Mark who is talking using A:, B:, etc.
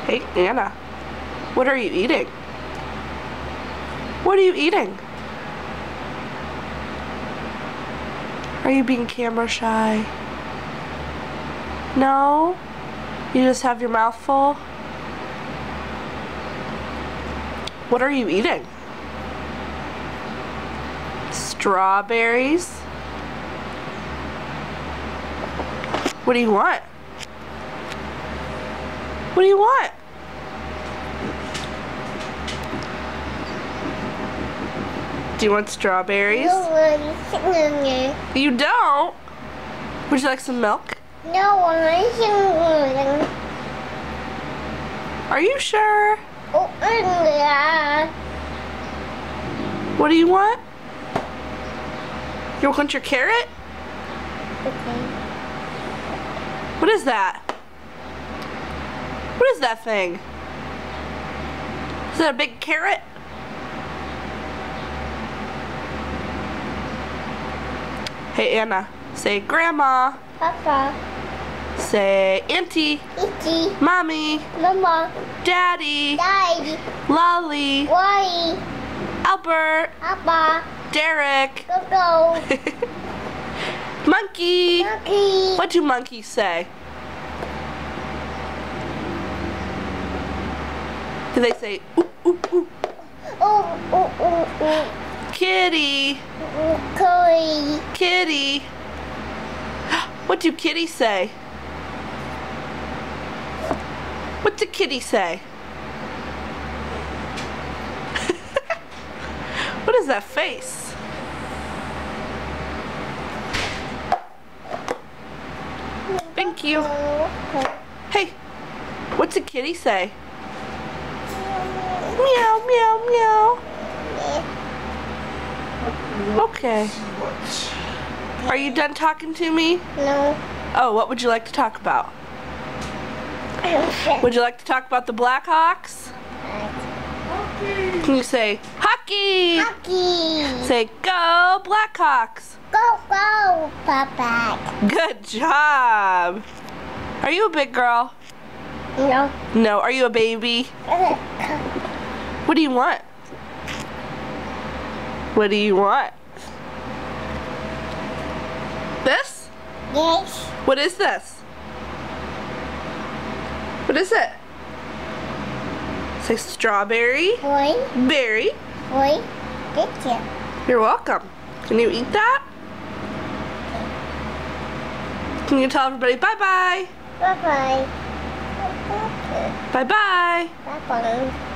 A: Hey, Anna, what are you eating? What are you eating? Are you being camera shy? No? You just have your mouth full? What are you eating? Strawberries? What do you want? What do you want? Do you want strawberries?
B: No,
A: You don't? Would you like some milk?
B: no,
A: Are you sure?
B: I
A: What do you want? You want your carrot?
B: Okay.
A: What is that? What is that thing? Is that a big carrot? Hey Anna, say grandma.
B: Papa,
A: Say auntie,
B: Itty,
A: mommy,
B: Mama,
A: daddy,
B: Daddy,
A: Lolly,
B: Why,
A: Albert,
B: Papa,
A: Derek,
B: Go,
A: monkey.
B: Monkey,
A: What do monkeys say? Do they say ooh ooh ooh? Kitty,
B: Curry,
A: kitty. What do kitties say? What do kitty say? What is that face? Thank you. Hey, what's a kitty say? Meow, meow, meow. Okay. Are you done talking to me?
B: No,
A: Oh, what would you like to talk about? Would you like to talk about the Blackhawks? Can you say hockey?
B: Hockey,
A: Say go Blackhawks.
B: go, Papa,
A: Good job. Are you a big girl?
B: no,
A: No. Are you a baby? What do you want? What do you want? This?
B: yes,
A: What is this? What is it? Say strawberry,
B: boy,
A: berry.
B: get you.
A: You're welcome. Can you eat that? Can you tell everybody bye-bye?
B: Bye-bye.
A: Bye-bye.
B: Bye-bye.